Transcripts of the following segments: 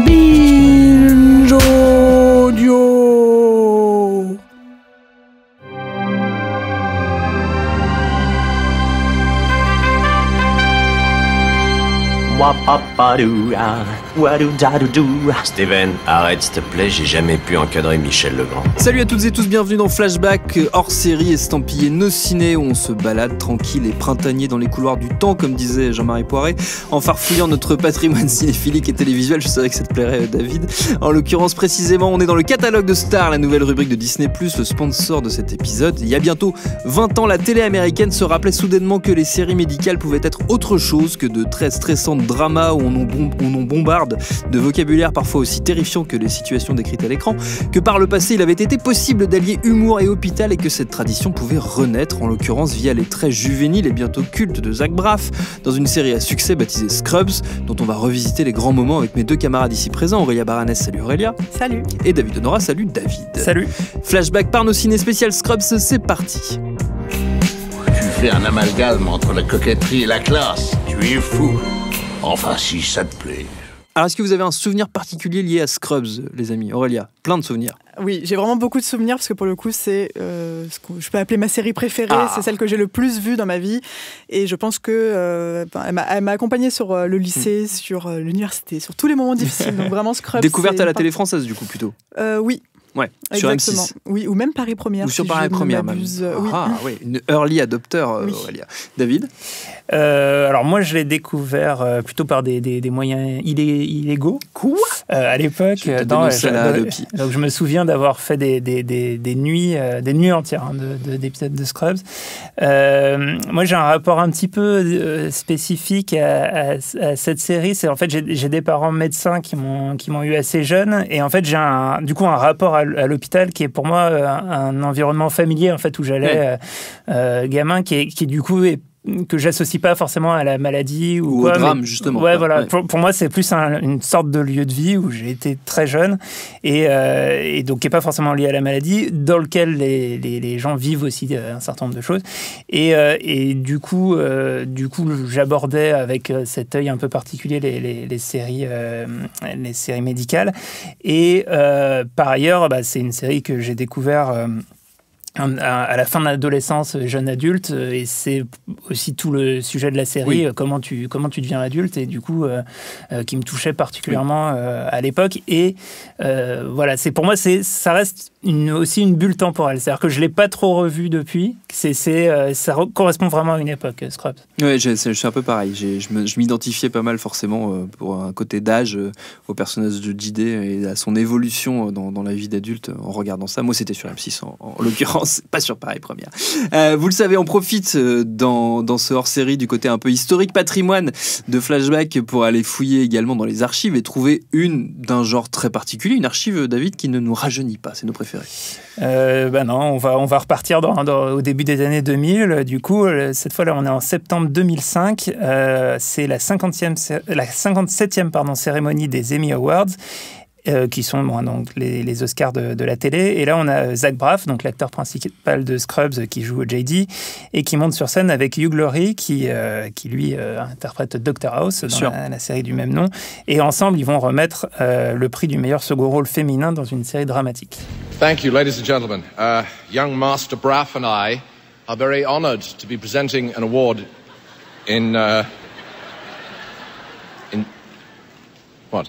Binge Audio. Steven, arrête s'il te plaît, j'ai jamais pu encadrer Michel Legrand. Salut à toutes et tous, bienvenue dans Flashback, hors série estampillé Nos Ciné, où on se balade tranquille et printanier dans les couloirs du temps, comme disait Jean-Marie Poiret, en farfouillant notre patrimoine cinéphilique et télévisuel. Je savais que ça te plairait, David. En l'occurrence, précisément, on est dans le catalogue de Star, la nouvelle rubrique de Disney+, le sponsor de cet épisode. Il y a bientôt 20 ans, la télé américaine se rappelait soudainement que les séries médicales pouvaient être autre chose que de très stressantes dramas où on bombarde de vocabulaire parfois aussi terrifiant que les situations décrites à l'écran, que par le passé il avait été possible d'allier humour et hôpital et que cette tradition pouvait renaître, en l'occurrence via les traits juvéniles et bientôt cultes de Zach Braff, dans une série à succès baptisée Scrubs, dont on va revisiter les grands moments avec mes deux camarades ici présents, Aurélia Baranès, salut Aurélia. Salut. Et David Honora, salut David. Salut. Flashback par Nos Ciné spécial Scrubs, c'est parti. Tu fais un amalgame entre la coquetterie et la classe. Tu es fou. Enfin, si ça te plaît. Alors, est-ce que vous avez un souvenir particulier lié à Scrubs, les amis? Aurélia, plein de souvenirs. Oui, j'ai vraiment beaucoup de souvenirs parce que pour le coup, c'est ce que je peux appeler ma série préférée. C'est celle que j'ai le plus vue dans ma vie. Et je pense que elle m'a accompagnée sur le lycée, sur l'université, sur tous les moments difficiles. Donc vraiment, Scrubs. Découverte à la télé française, du coup, plutôt. Oui. Ouais, exactement. Sur M6. Oui, ou même Paris Première. Ou sur Paris Première, même. Oui. Ah, oui, une early adopter, Oui. Aurélia. David? Alors moi, je l'ai découvert plutôt par des moyens illégaux. Quoi? À l'époque, donc je me souviens d'avoir fait des nuits entières d'épisodes de Scrubs. Moi, j'ai un rapport un petit peu spécifique à cette série. C'est en fait, j'ai des parents médecins qui m'ont eu assez jeune, et en fait, j'ai un rapport à l'hôpital qui est pour moi un environnement familier en fait où j'allais gamin qui du coup est que j'associe pas forcément à la maladie ou quoi, au drame, justement. Ouais, voilà. Ouais. Pour moi, c'est plus une sorte de lieu de vie où j'ai été très jeune et donc qui n'est pas forcément lié à la maladie, dans lequel les gens vivent aussi un certain nombre de choses. Et du coup, j'abordais avec cet œil un peu particulier les séries médicales. Et par ailleurs, c'est une série que j'ai découvert à la fin de l'adolescence, jeune adulte, et c'est aussi tout le sujet de la série, oui. comment tu deviens adulte, et du coup qui me touchait particulièrement à l'époque. Et voilà, pour moi ça reste aussi une bulle temporelle, c'est-à-dire que je l'ai pas trop revu depuis. Ça correspond vraiment à une époque, Scrubs. Oui, je suis un peu pareil. Je m'identifiais pas mal forcément pour un côté d'âge au personnage de JD et à son évolution dans la vie d'adulte en regardant ça. Moi, c'était sur M6 en l'occurrence. Pas sur Paris Première. Vous le savez, on profite dans ce hors-série du côté un peu historique, patrimoine de Flashback, pour aller fouiller également dans les archives et trouver une d'un genre très particulier, une archive, David, qui ne nous rajeunit pas. C'est nos préférés. Non, on va repartir au début des années 2000. Du coup, cette fois-là, on est en septembre 2005. C'est la 57e cérémonie des Emmy Awards. Qui sont donc les Oscars de la télé. Et là, on a Zach Braff, donc l'acteur principal de Scrubs, qui joue JD, et qui monte sur scène avec Hugh Laurie, qui lui, interprète Dr House dans la série du même nom. Et ensemble, ils vont remettre le prix du meilleur second rôle féminin dans une série dramatique. Thank you, ladies and gentlemen. Young Master Braff and I are very honored to be presenting an award in what?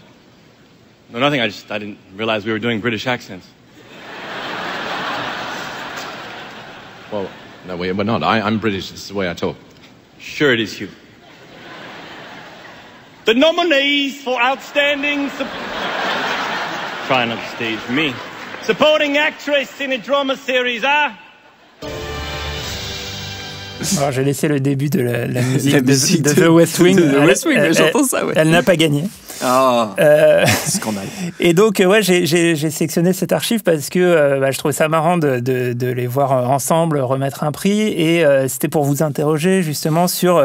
No, nothing. I didn't realize we were doing British accents. Well, no, we're not. I'm British. This is the way I talk. Sure it is, Hugh. The nominees for outstanding... Try not to stage me. Supporting actress in a drama series are... Alors, j'ai laissé le début de la musique de The West Wing. J'entends ça, ouais. Elle n'a pas gagné. Scandale. Et donc, j'ai sélectionné cette archive parce que je trouvais ça marrant de les voir ensemble remettre un prix. Et c'était pour vous interroger justement sur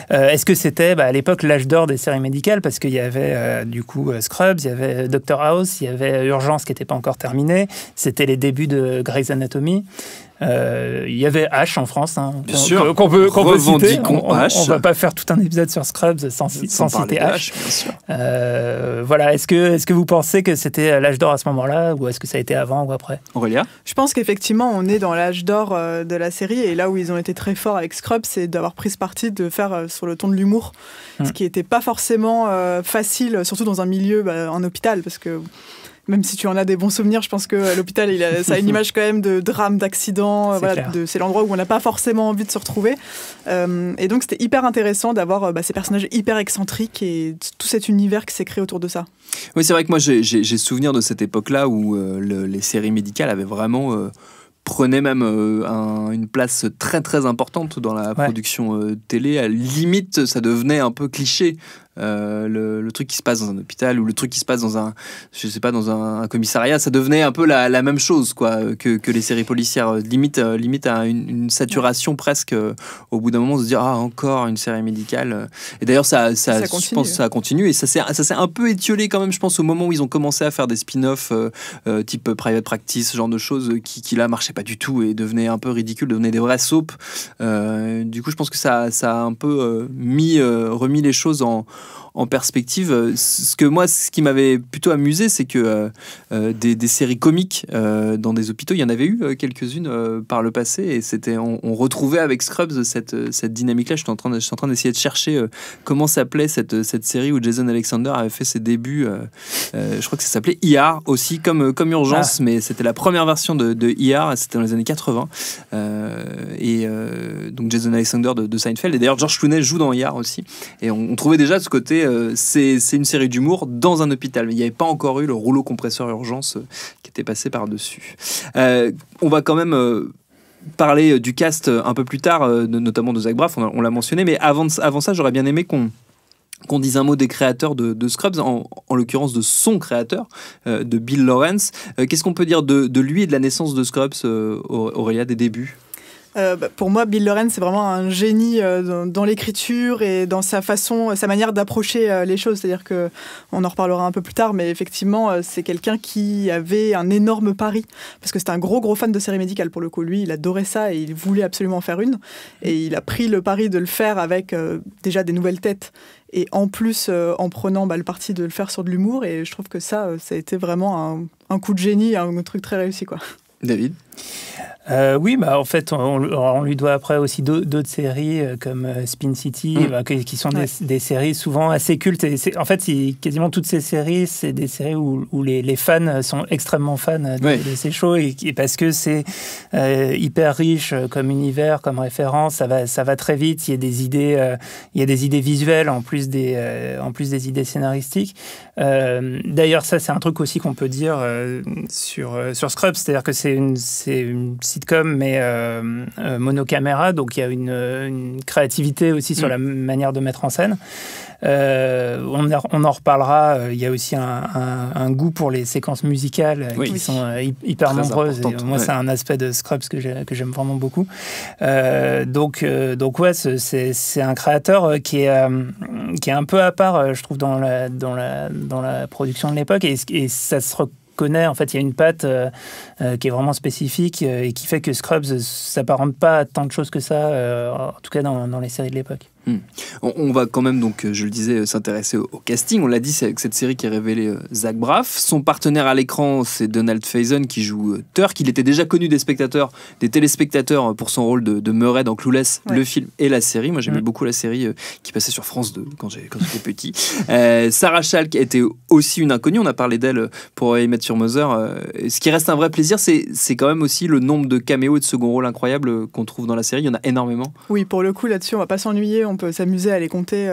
est-ce que c'était à l'époque l'âge d'or des séries médicales, parce qu'il y avait du coup Scrubs, il y avait Dr House, il y avait Urgence qui n'était pas encore terminée. C'était les débuts de Grey's Anatomy. Il y avait H en France, bien sûr, qu'on peut citer. On va pas faire tout un épisode sur Scrubs sans citer H. Bien sûr. Voilà, est-ce que vous pensez que c'était l'âge d'or à ce moment-là, ou est-ce que ça a été avant ou après? Aurélia? Je pense qu'effectivement, on est dans l'âge d'or de la série, et là où ils ont été très forts avec Scrubs, c'est d'avoir pris ce parti de faire sur le ton de l'humour, ce qui n'était pas forcément facile, surtout dans un milieu en hôpital, parce que même si tu en as des bons souvenirs, je pense que l'hôpital, ça a une image quand même de drame, d'accident. C'est l'endroit où on n'a pas forcément envie de se retrouver. Et donc, c'était hyper intéressant d'avoir ces personnages hyper excentriques et tout cet univers qui s'est créé autour de ça. Oui, c'est vrai que moi, j'ai souvenir de cette époque-là où les séries médicales avaient vraiment... prenaient même une place très très importante dans la production télé. À la limite, ça devenait un peu cliché. Le truc qui se passe dans un hôpital ou le truc qui se passe dans un commissariat, ça devenait un peu la même chose quoi, que les séries policières. Limite à une saturation presque au bout d'un moment, de se dire encore une série médicale. Et d'ailleurs ça continue. Je pense que ça continue et ça s'est un peu étiolé quand même, je pense, au moment où ils ont commencé à faire des spin-offs type Private Practice, ce genre de choses qui là marchaient pas du tout et devenaient un peu ridicules, devenaient des vrais soaps. Du coup je pense que ça a un peu remis les choses en perspective. Ce qui m'avait plutôt amusé, c'est que des séries comiques dans des hôpitaux, il y en avait eu quelques-unes par le passé, et on retrouvait avec Scrubs cette dynamique-là. Je suis en train d'essayer de chercher comment s'appelait cette série où Jason Alexander avait fait ses débuts. Je crois que ça s'appelait ER aussi, comme Urgence, mais c'était la première version de ER, c'était dans les années 80. Donc Jason Alexander de Seinfeld, et d'ailleurs George Clooney joue dans ER aussi, et on trouvait déjà ce côté c'est une série d'humour dans un hôpital, mais il n'y avait pas encore eu le rouleau compresseur urgence qui était passé par-dessus. On va quand même parler du cast un peu plus tard, notamment de Zach Braff, on l'a mentionné, mais avant ça, j'aurais bien aimé qu'on dise un mot des créateurs de Scrubs, en l'occurrence de son créateur, de Bill Lawrence. Qu'est-ce qu'on peut dire de lui et de la naissance de Scrubs, Aurélia, des débuts? Pour moi, Bill Lawrence, c'est vraiment un génie dans l'écriture et dans sa manière d'approcher les choses. C'est-à-dire qu'on en reparlera un peu plus tard, mais effectivement, c'est quelqu'un qui avait un énorme pari, parce que c'était un gros fan de séries médicales pour le coup. Lui, il adorait ça et il voulait absolument en faire une. Et il a pris le pari de le faire avec déjà des nouvelles têtes, et en plus en prenant le parti de le faire sur de l'humour. Et je trouve que ça a été vraiment un coup de génie, un truc très réussi, quoi. David? Oui, en fait, on lui doit après aussi d'autres séries comme Spin City, qui sont des séries souvent assez cultes. Et en fait, quasiment toutes ces séries, c'est des séries où les fans sont extrêmement fans de ces shows, et parce que c'est hyper riche comme univers, comme référence. Ça va très vite. Il y a des idées visuelles en plus des idées scénaristiques. D'ailleurs, ça, c'est un truc aussi qu'on peut dire sur Scrubs, c'est-à-dire que c'est une sitcom, mais monocaméra, donc il y a une créativité aussi sur la manière de mettre en scène. On en reparlera. Il y a aussi un goût pour les séquences musicales qui sont hyper très nombreuses. Et moi, c'est un aspect de Scrubs que j'aime vraiment beaucoup. Donc ouais, c'est un créateur qui est un peu à part, je trouve, dans la production de l'époque, et ça se connaît. En fait, il y a une patte qui est vraiment spécifique et qui fait que Scrubs ne s'apparente pas à tant de choses que ça, en tout cas dans les séries de l'époque. On va quand même, donc, je le disais, s'intéresser au casting. On l'a dit, c'est avec cette série qui a révélé Zach Braff. Son partenaire à l'écran, c'est Donald Faison, qui joue Turk. Il était déjà connu des téléspectateurs pour son rôle de Murray dans Clueless, le film et la série. Moi, j'aimais beaucoup la série qui passait sur France 2 quand j'étais petit. Sarah Chalke était aussi une inconnue. On a parlé d'elle pour I Met Your Mother. Ce qui reste un vrai plaisir, c'est quand même aussi le nombre de caméos et de second rôles incroyables qu'on trouve dans la série. Il y en a énormément. Oui, pour le coup, là-dessus, on va pas s'ennuyer. On peut s'amuser à les compter.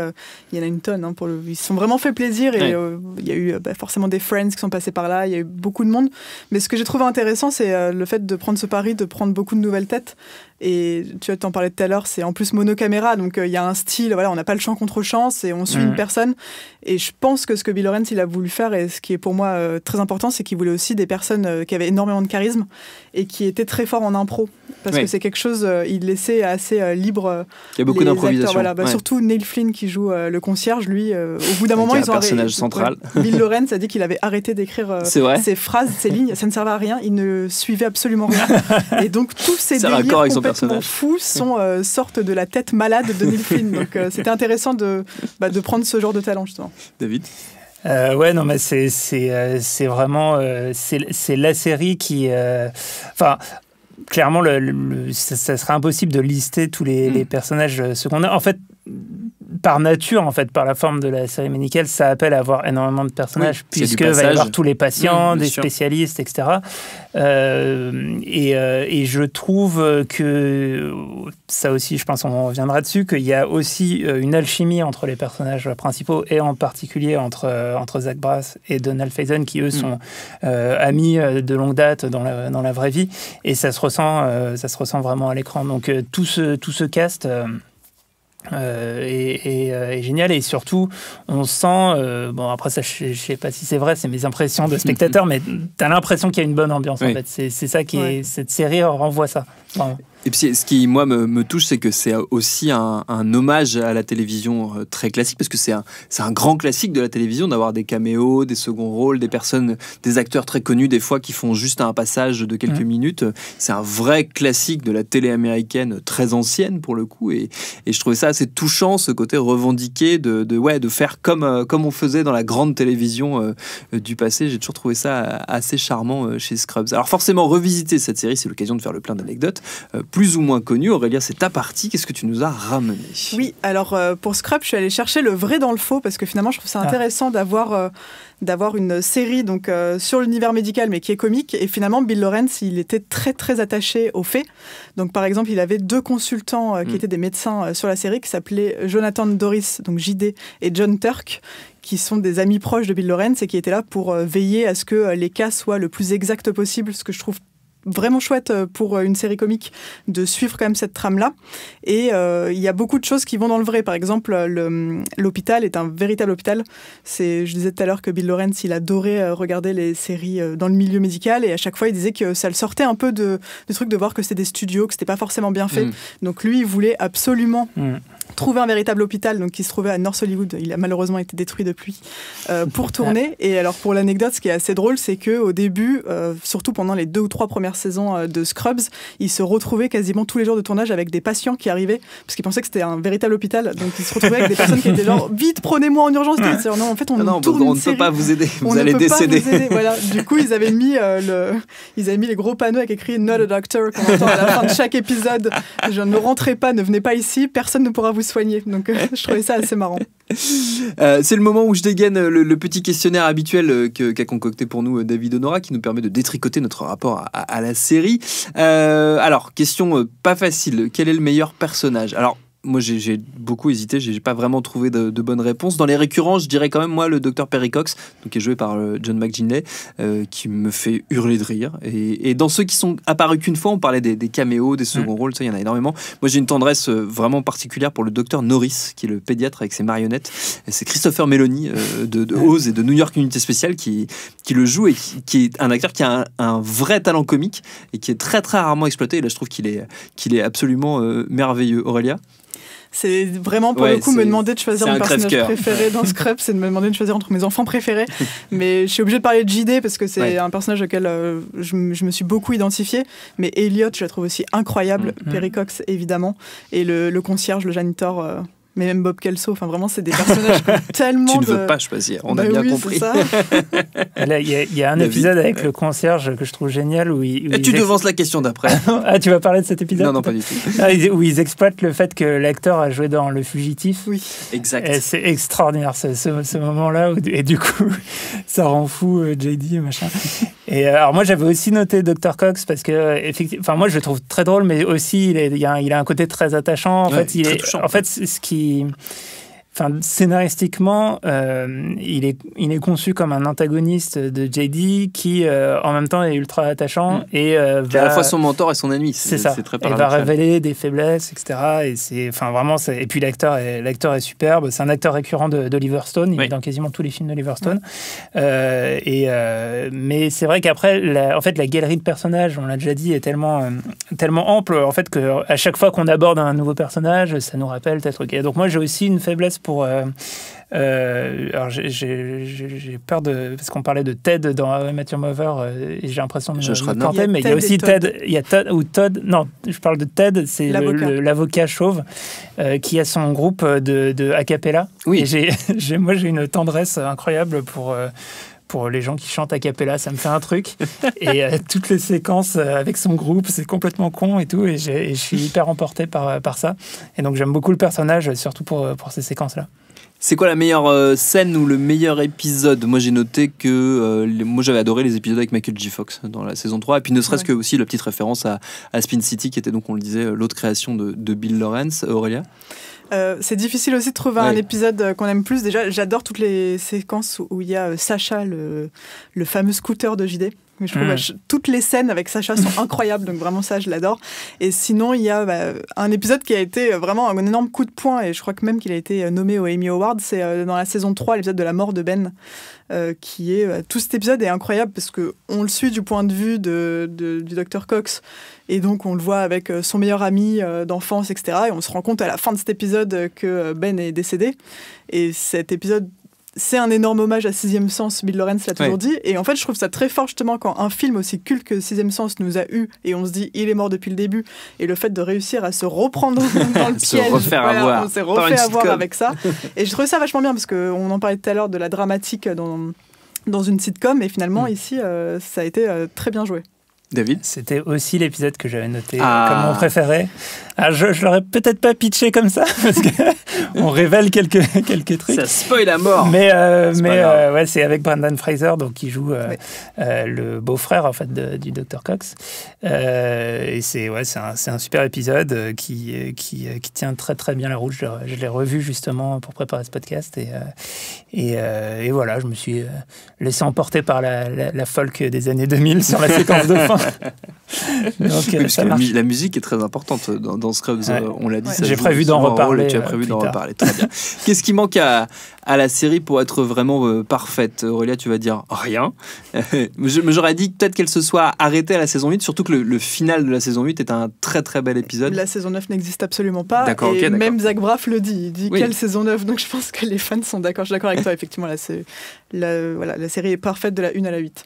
Il y en a une tonne. Ils se sont vraiment fait plaisir, et il y a eu forcément des Friends qui sont passés par là. Il y a eu beaucoup de monde. Mais ce que j'ai trouvé intéressant, c'est le fait de prendre ce pari, de prendre beaucoup de nouvelles têtes. Et tu t'en parlais tout à l'heure, c'est en plus monocaméra, donc il y a un style, voilà, on n'a pas le champ contre champ, on suit une personne. Et je pense que ce que Bill Lawrence il a voulu faire, et ce qui est pour moi très important, c'est qu'il voulait aussi des personnes qui avaient énormément de charisme et qui étaient très forts en impro. Parce que c'est quelque chose, il laissait assez libre. Il y a beaucoup d'improvisation. Voilà. Surtout Neil Flynn qui joue le concierge, lui, au bout d'un moment, ils ont arrêté. Personnage central. Bill Lawrence a dit qu'il avait arrêté d'écrire ses phrases, ses lignes, ça ne servait à rien, il ne suivait absolument rien. Et donc tous ces délires complètement fous sortent de la tête malade de Neil Flynn. Donc c'était intéressant de prendre ce genre de talent justement. David? Ouais, non, mais c'est vraiment c'est la série qui, clairement, ça serait impossible de lister tous les personnages secondaires. En fait, par nature, par la forme de la série médicale, ça appelle à avoir énormément de personnages, puisque va y avoir tous les patients, des spécialistes, etc. Et je trouve que, ça aussi, je pense on reviendra dessus, qu'il y a aussi une alchimie entre les personnages principaux, et en particulier entre Zach Braff et Donald Faison, qui eux sont amis de longue date dans la vraie vie, et ça se ressent vraiment à l'écran. Donc tout ce cast... est génial, et surtout on sent bon, après ça je sais pas si c'est vrai, c'est mes impressions de spectateur, mais t'as l'impression qu'il y a une bonne ambiance en fait. C'est ça qui est, cette série renvoie ça vraiment. Et puis ce qui moi me touche, c'est que c'est aussi un hommage à la télévision très classique, parce que c'est un grand classique de la télévision d'avoir des caméos, des seconds rôles, des acteurs très connus des fois qui font juste un passage de quelques minutes. C'est un vrai classique de la télé américaine très ancienne pour le coup, et je trouvais ça assez touchant, ce côté revendiqué de faire comme on faisait dans la grande télévision du passé. J'ai toujours trouvé ça assez charmant chez Scrubs. Alors forcément, revisiter cette série, c'est l'occasion de faire le plein d'anecdotes plus ou moins connu. Aurélia, c'est ta partie. Qu'est-ce que tu nous as ramené? Oui, alors pour Scrubs, je suis allée chercher le vrai dans le faux, parce que finalement, je trouve ça intéressant d'avoir une série donc, sur l'univers médical, mais qui est comique. Et finalement, Bill Lawrence, il était très, très attaché aux faits. Donc, par exemple, il avait 2 consultants qui étaient des médecins sur la série, qui s'appelaient Jonathan Doris, donc JD, et John Turk, qui sont des amis proches de Bill Lawrence et qui étaient là pour veiller à ce que les cas soient le plus exacts possible, ce que je trouve vraiment chouette pour une série comique de suivre quand même cette trame-là. Et il y a beaucoup de choses qui vont dans le vrai. Par exemple, l'hôpital est un véritable hôpital. Je disais tout à l'heure que Bill Lawrence, il adorait regarder les séries dans le milieu médical, et à chaque fois, il disait que ça le sortait un peu du truc de voir que c'était des studios, que c'était pas forcément bien fait. Donc lui, il voulait absolument trouver un véritable hôpital, donc qui se trouvait à North Hollywood. Il a malheureusement été détruit depuis, pour tourner. Et alors, pour l'anecdote, ce qui est assez drôle, c'est qu'au début, surtout pendant les 2 ou 3 premières saisons de Scrubs, il se retrouvait quasiment tous les jours de tournage avec des patients qui arrivaient, parce qu'il pensait que c'était un véritable hôpital. Donc il se retrouvait avec des personnes qui étaient genre, vite, prenez-moi en urgence. Non, en fait, on ne peut pas vous aider, vous allez décéder. Voilà. Du coup, ils avaient mis les gros panneaux avec écrit Not a doctor, qu'on entend à la fin de chaque épisode. Ne rentrez pas, ne venez pas ici, personne ne pourra vous soigner. Donc je trouvais ça assez marrant. C'est le moment où je dégaine le petit questionnaire habituel qu'a concocté pour nous David Honora, qui nous permet de détricoter notre rapport à la série. Alors, question pas facile. Quel est le meilleur personnage? Alors, moi, j'ai beaucoup hésité, j'ai pas vraiment trouvé de bonnes réponses. Dans les récurrents, je dirais quand même, moi, le docteur Perry Cox, donc, qui est joué par John McGinley, qui me fait hurler de rire. Et dans ceux qui sont apparus qu'une fois, on parlait des caméos, des seconds rôles, ça, il y en a énormément. Moi, j'ai une tendresse vraiment particulière pour le docteur Norris, qui est le pédiatre avec ses marionnettes. Et c'est Christopher Meloni de Oz et de New York Unité Spéciale qui le joue, et qui est un acteur qui a un vrai talent comique et qui est très, très rarement exploité. Et là, je trouve qu'il est absolument merveilleux. Aurélia? C'est vraiment pour le coup me demander de choisir mon personnage préféré dans Scrubs, c'est de me demander de choisir entre mes enfants préférés. Mais je suis obligée de parler de JD parce que c'est un personnage auquel je me suis beaucoup identifiée. Mais Elliot, je la trouve aussi incroyable. Perry Cox, évidemment. Et le concierge, le janitor. Mais même Bob Kelso, enfin vraiment, c'est des personnages tellement. Tu ne veux pas choisir, on a bien compris. Il y a un épisode avec le concierge que je trouve génial où tu devances la question d'après. Ah, tu vas parler de cet épisode? Non, pas du tout. Où ils exploitent le fait que l'acteur a joué dans Le Fugitif. Oui, exact. Et c'est extraordinaire ce moment-là, et du coup, ça rend fou JD, machin. Et alors moi, j'avais aussi noté Dr. Cox parce que, effectivement, moi, je le trouve très drôle, mais aussi, il a un côté très attachant. En fait, ce qui scénaristiquement, il est conçu comme un antagoniste de JD qui, en même temps, est ultra attachant et va à la fois son mentor et son ennemi. C'est ça. Très il va révéler des faiblesses, etc. Et et puis l'acteur est superbe. C'est un acteur récurrent d'Oliver Stone. Il est dans quasiment tous les films d'Oliver Stone. Mais c'est vrai qu'après, la galerie de personnages, on l'a déjà dit, est tellement ample en fait que à chaque fois qu'on aborde un nouveau personnage, ça nous rappelle tel truc. Et donc moi, j'ai aussi une faiblesse pour alors j'ai peur parce qu'on parlait de Ted dans How I Met Your Mother et j'ai l'impression de me planter, mais il y a aussi Ted, il y a Todd, non, je parle de Ted, c'est l'avocat chauve qui a son groupe de a cappella. Oui. Et moi j'ai une tendresse incroyable pour les gens qui chantent a cappella, ça me fait un truc. Et toutes les séquences avec son groupe, c'est complètement con et tout. Et je suis hyper emporté par ça. Et donc j'aime beaucoup le personnage, surtout pour ces séquences-là. C'est quoi la meilleure scène ou le meilleur épisode ? Moi, j'ai noté que moi, j'avais adoré les épisodes avec Michael J. Fox dans la saison 3. Et puis, ne serait-ce que aussi la petite référence à Spin City, qui était donc, on le disait, l'autre création de Bill Lawrence. Aurélia ? C'est difficile aussi de trouver un épisode qu'on aime plus. Déjà, j'adore toutes les séquences où il y a Sacha, le fameux scooter de JD. Mais je trouve toutes les scènes avec Sacha sont incroyables, donc vraiment ça, je l'adore. Et sinon, il y a un épisode qui a été vraiment un énorme coup de poing, et je crois que même qu'il a été nommé aux Emmy Awards, c'est dans la saison 3, l'épisode de la mort de Ben, qui est... tout cet épisode est incroyable, parce qu'on le suit du point de vue du Dr Cox, et donc on le voit avec son meilleur ami d'enfance, etc. Et on se rend compte à la fin de cet épisode que Ben est décédé. Et cet épisode... c'est un énorme hommage à Sixième Sens, Bill Lawrence l'a toujours dit. Et en fait, je trouve ça très fort, justement, quand un film aussi culte que Sixième Sens nous a eu, et on se dit, il est mort depuis le début, et le fait de réussir à se reprendre dans le piège. On s'est refait avoir avec ça. Et je trouvais ça vachement bien, parce qu'on en parlait tout à l'heure de la dramatique dans une sitcom, et finalement, ici, ça a été très bien joué. David ? C'était aussi l'épisode que j'avais noté comme mon préféré. Je l'aurais peut-être pas pitché comme ça, parce qu'on révèle quelques trucs. Ça spoil à mort. Mais c'est avec Brendan Fraser, donc qui joue le beau-frère en fait du Dr Cox. Et c'est un super épisode qui tient très très bien la route. Je l'ai revu justement pour préparer ce podcast et voilà, je me suis laissé emporter par la folk des années 2000 sur la séquence de fin. Donc, parce que la musique est très importante dans Scrubs, on l'a dit. J'ai prévu d'en reparler. Tu as prévu d'en reparler, très bien. Qu'est-ce qui manque à la série pour être vraiment parfaite ? Aurélia, tu vas dire rien. J'aurais dit peut-être qu'elle se soit arrêtée à la saison 8, surtout que le final de la saison 8 est un très très bel épisode. La saison 9 n'existe absolument pas. D'accord, même Zach Braff le dit. Il dit quelle saison 9, donc je pense que les fans sont d'accord. Je suis d'accord avec toi, effectivement. La série est parfaite de la 1 à la 8.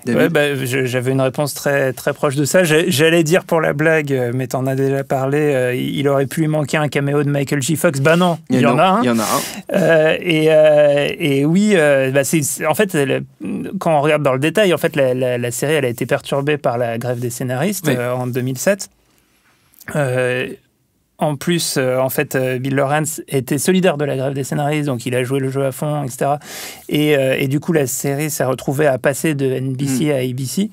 J'avais une réponse très, très proche de ça. J'allais dire pour la blague, mais t'en as déjà parlé, il aurait pu lui manquer un caméo de Michael J. Fox. Bah non, il y en a un. Il y en a un. Et oui, en fait, quand on regarde dans le détail, en fait, la série elle a été perturbée par la grève des scénaristes en 2007. En plus, Bill Lawrence était solidaire de la grève des scénaristes, donc il a joué le jeu à fond, etc. Et du coup, la série s'est retrouvée à passer de NBC à ABC.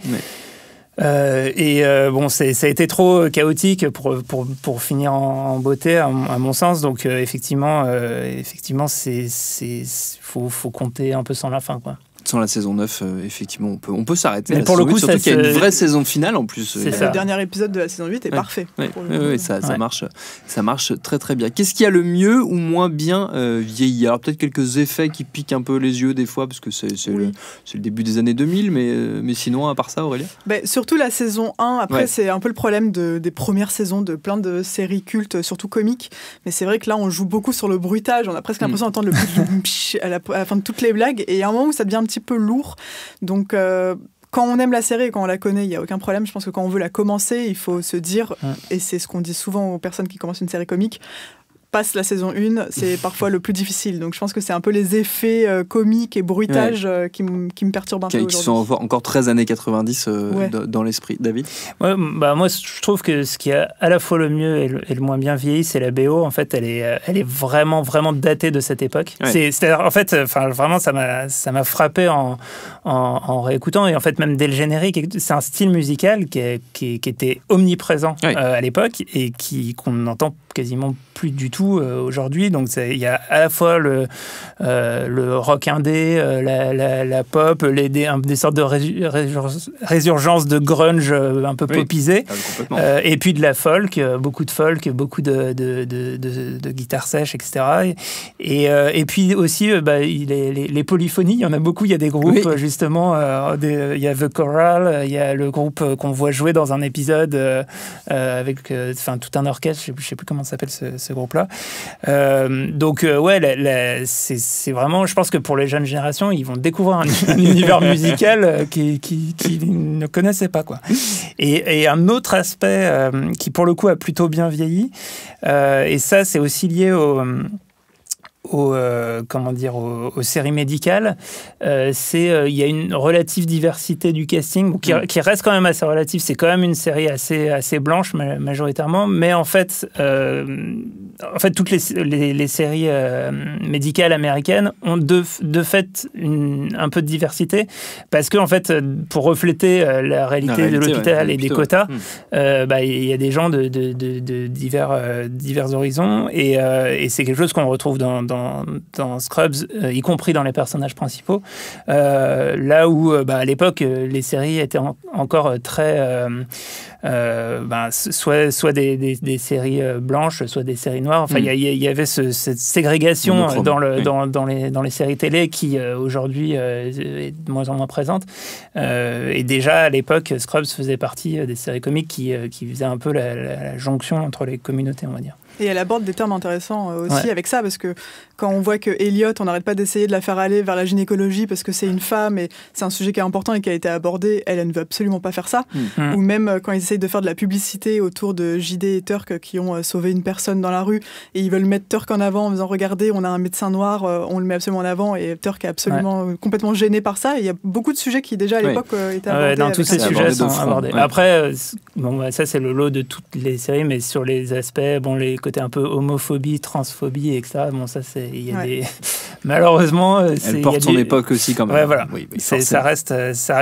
Ça a été trop chaotique pour finir en beauté, à mon sens. Donc, effectivement, faut compter un peu sans la fin, quoi. Sans la saison 9, effectivement, on peut s'arrêter. Mais pour le coup, surtout qu'il y a une vraie saison finale en plus. Le dernier épisode de la saison 8 est parfait. Ça marche très très bien. Qu'est-ce qui a le mieux ou moins bien vieilli ? Alors peut-être quelques effets qui piquent un peu les yeux des fois, parce que c'est le début des années 2000, mais sinon, à part ça, Aurélia ? Surtout la saison 1, après c'est un peu le problème des premières saisons de plein de séries cultes, surtout comiques. Mais c'est vrai que là, on joue beaucoup sur le bruitage, on a presque l'impression d'entendre le psh à la fin de toutes les blagues, et il y a un moment où ça devient un petit peu lourd, donc quand on aime la série et quand on la connaît, il n'y a aucun problème. Je pense que quand on veut la commencer, il faut se dire, et c'est ce qu'on dit souvent aux personnes qui commencent une série comique, passe la saison 1, c'est parfois le plus difficile. Donc je pense que c'est un peu les effets comiques et bruitages qui me perturbent un peu aujourd'hui. Qui sont encore très années 90 dans l'esprit. David ? Moi, je trouve que ce qui a à la fois le mieux et le moins bien vieilli, c'est la BO. En fait, elle est vraiment, vraiment datée de cette époque. C'est-à-dire, en fait, vraiment, ça m'a frappé en réécoutant. Et en fait, même dès le générique, c'est un style musical qui était omniprésent à l'époque et qu'on entend quasiment plus du tout aujourd'hui. Donc il y a à la fois le rock indé, la pop, des sortes de résurgence de grunge un peu popisé, et puis de la folk, beaucoup de guitare sèche, etc. Et puis aussi les polyphonies, il y en a beaucoup, il y a des groupes justement, il y a The Choral, il y a le groupe qu'on voit jouer dans un épisode avec tout un orchestre, je sais plus comment s'appelle ce groupe-là. Donc c'est vraiment, je pense que pour les jeunes générations, ils vont découvrir un univers musical qu'ils ne connaissaient pas, quoi. Et un autre aspect qui pour le coup a plutôt bien vieilli, et ça c'est aussi lié aux séries médicales, il y a une relative diversité du casting qui reste quand même assez relative. C'est quand même une série assez blanche majoritairement, mais en fait toutes les séries médicales américaines ont de fait un peu de diversité, parce que en fait pour refléter la réalité de l'hôpital et des quotas, il y a des gens de divers horizons, et c'est quelque chose qu'on retrouve dans Scrubs, y compris dans les personnages principaux, là où à l'époque les séries étaient encore très soit des séries blanches, soit des séries noires. Enfin, il y avait cette ségrégation dans les séries télé qui aujourd'hui est de moins en moins présente. Et déjà à l'époque, Scrubs faisait partie des séries comiques qui faisaient un peu la jonction entre les communautés, on va dire. Et elle aborde des termes intéressants aussi avec ça, parce que quand on voit que Elliot, on n'arrête pas d'essayer de la faire aller vers la gynécologie parce que c'est une femme et c'est un sujet qui est important et qui a été abordé, elle ne veut absolument pas faire ça. Ou même quand ils essayent de faire de la publicité autour de JD et Turk qui ont sauvé une personne dans la rue, et ils veulent mettre Turk en avant en disant regardez, on a un médecin noir, on le met absolument en avant, et Turk est absolument complètement gêné par ça. Et il y a beaucoup de sujets qui déjà à l'époque étaient abordés. Tous ces sujets sont abordés. Après, ça c'est le lot de toutes les séries, mais sur les aspects, les côté un peu homophobie, transphobie, etc. Ça c'est, il y a des malheureusement, elle porte son époque aussi quand même. Ouais, voilà. Ça reste,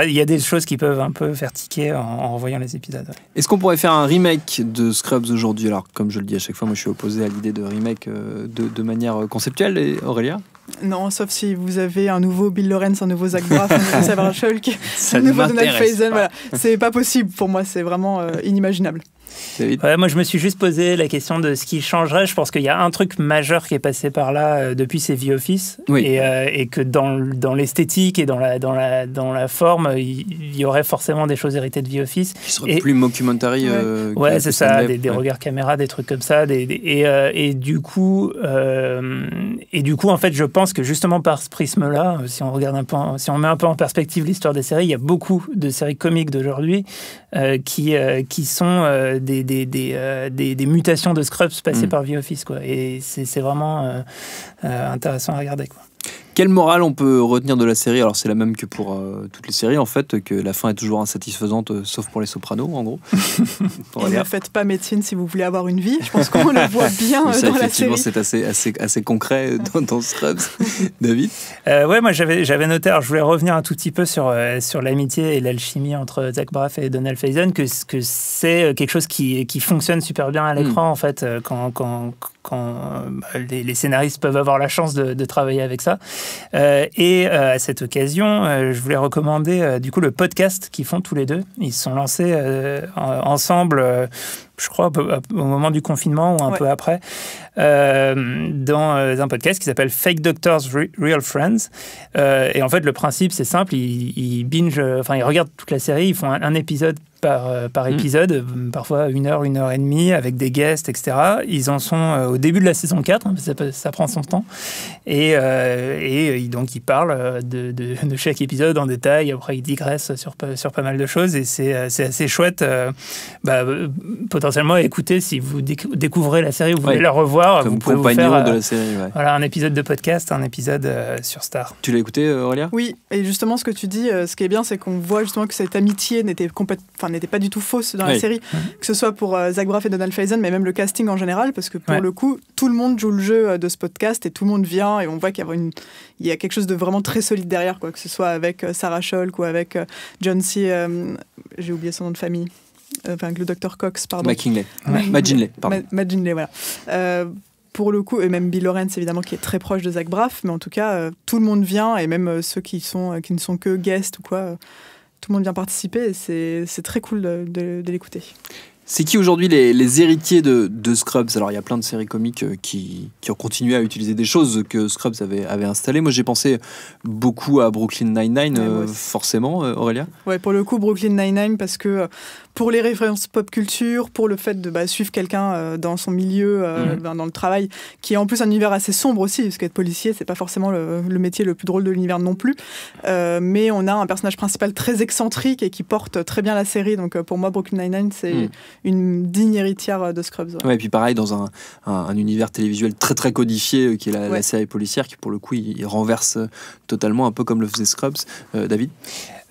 il y a des choses qui peuvent un peu faire tiquer en revoyant les épisodes. Est-ce qu'on pourrait faire un remake de Scrubs aujourd'hui? Alors, comme je le dis à chaque fois, moi je suis opposé à l'idée de remake de manière conceptuelle. Et Aurélia? Non, sauf si vous avez un nouveau Bill Lawrence, un nouveau Zach Braff, un nouveau Sarah Shulk, un nouveau Donald Faison. Voilà. C'est pas possible pour moi, c'est vraiment inimaginable. Moi, je me suis juste posé la question de ce qui changerait. Je pense qu'il y a un truc majeur qui est passé par là depuis ces The Office, et que dans l'esthétique et dans la forme, il y aurait forcément des choses héritées de The Office. Qui serait plus mockumentary. C'est ça, des regards caméra, des trucs comme ça. Et du coup, en fait, je pense que justement par ce prisme-là, si on met un peu en perspective l'histoire des séries, il y a beaucoup de séries comiques d'aujourd'hui qui sont des mutations de Scrubs passées par The Office, quoi. Et c'est vraiment intéressant à regarder, quoi. Quelle morale on peut retenir de la série? Alors c'est la même que pour toutes les séries en fait, que la fin est toujours insatisfaisante, sauf pour les Sopranos en gros. Et ne faites pas médecine si vous voulez avoir une vie. Je pense qu'on le voit bien dans la série. C'est assez concret dans Scrubs. David? Moi j'avais noté, alors je voulais revenir un tout petit peu sur l'amitié et l'alchimie entre Zach Braff et Donald Faison, que c'est quelque chose qui fonctionne super bien à l'écran en fait, quand les scénaristes peuvent avoir la chance de travailler avec ça. Et à cette occasion, je voulais recommander du coup le podcast qu'ils font tous les deux. Ils se sont lancés ensemble, je crois au moment du confinement ou un peu après, dans un podcast qui s'appelle Fake Doctors Real Friends. Et en fait, le principe c'est simple, ils regardent toute la série, ils font un épisode par épisode, parfois 1 heure, 1 heure et demie, avec des guests, etc. Ils en sont au début de la saison 4, ça prend son temps, et donc ils parlent de chaque épisode en détail, après ils digressent sur pas mal de choses, et c'est assez chouette, potentiellement à écouter si vous découvrez la série, vous voulez la revoir, comme vous pouvez compagnon vous faire de la série. Voilà, un épisode de podcast, un épisode sur Star. Tu l'as écouté, Aurélia? Oui, et justement ce que tu dis, ce qui est bien, c'est qu'on voit justement que cette amitié n'était pas du tout fausse dans la série, que ce soit pour Zach Braff et Donald Faison, mais même le casting en général, parce que pour le coup, tout le monde joue le jeu de ce podcast et tout le monde vient, et on voit qu'il y a quelque chose de vraiment très solide derrière, quoi, que ce soit avec Sarah Shulk ou avec John C. J'ai oublié son nom de famille. avec le Dr Cox, pardon. McGinley, pardon. McGinley, voilà. Pour le coup, et même Bill Lawrence, évidemment, qui est très proche de Zach Braff, mais en tout cas, tout le monde vient, et même ceux qui ne sont que guests ou quoi, tout le monde vient participer, et c'est très cool de l'écouter. C'est qui aujourd'hui les héritiers de Scrubs? Alors il y a plein de séries comiques qui ont continué à utiliser des choses que Scrubs avait installées. Moi j'ai pensé beaucoup à Brooklyn Nine-Nine, forcément, Aurélia. Ouais, pour le coup Brooklyn Nine-Nine, parce que pour les références pop culture, pour le fait de suivre quelqu'un dans son milieu, dans le travail, qui est en plus un univers assez sombre aussi, parce qu'être policier c'est pas forcément le métier le plus drôle de l'univers non plus, mais on a un personnage principal très excentrique et qui porte très bien la série, donc pour moi Brooklyn Nine-Nine c'est une digne héritière de Scrubs. Ouais, et puis pareil, dans un univers télévisuel très très codifié, qui est la série policière, qui pour le coup, il renverse totalement, un peu comme le faisait Scrubs. David?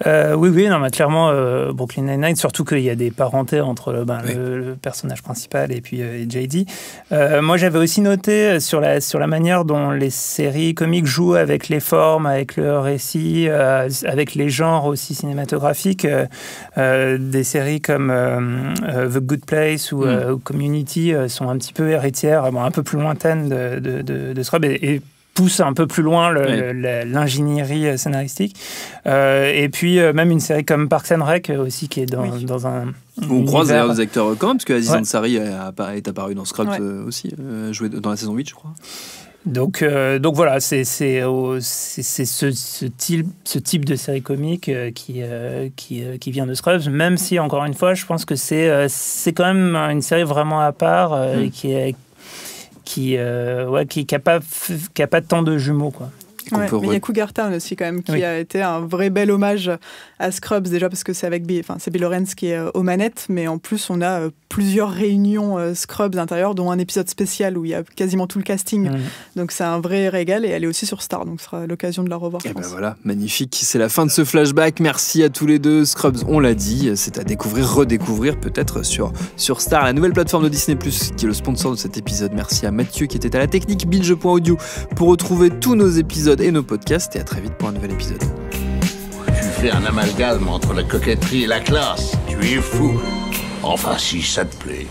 Oui, non, mais clairement, Brooklyn Nine-Nine, surtout qu'il y a des parentés entre le personnage principal et puis JD. Moi, j'avais aussi noté sur la manière dont les séries comiques jouent avec les formes, avec le récit, avec les genres aussi cinématographiques. Des séries comme The Good Place ou Community sont un petit peu héritières, un peu plus lointaines de Scrubs et pousse un peu plus loin l'ingénierie scénaristique. Et puis, même une série comme Parks and Rec aussi, qui est dans un on croise d'ailleurs des acteurs communs, parce que Aziz Ansari est apparu dans Scrubs aussi, joué dans la saison 8, je crois. Donc voilà, c'est ce type de série comique qui vient de Scrubs, même si, encore une fois, je pense que c'est quand même une série vraiment à part qui a pas tant de jumeaux, quoi. Mais il y a Cougar Town aussi quand même, qui a été un vrai bel hommage à Scrubs, déjà parce que c'est Bill Lawrence qui est aux manettes, mais en plus on a plusieurs réunions Scrubs à l'intérieur, dont un épisode spécial où il y a quasiment tout le casting. Donc c'est un vrai régal, et elle est aussi sur Star, donc ce sera l'occasion de la revoir. Et voilà, magnifique, c'est la fin de ce flashback. Merci à tous les deux. Scrubs, on l'a dit, c'est à découvrir, redécouvrir peut-être sur Star, la nouvelle plateforme de Disney+, qui est le sponsor de cet épisode. Merci à Mathieu qui était à la technique, Binge.audio pour retrouver tous nos épisodes et nos podcasts, et à très vite pour un nouvel épisode. Tu fais un amalgame entre la coquetterie et la classe. Tu es fou. Enfin, si ça te plaît.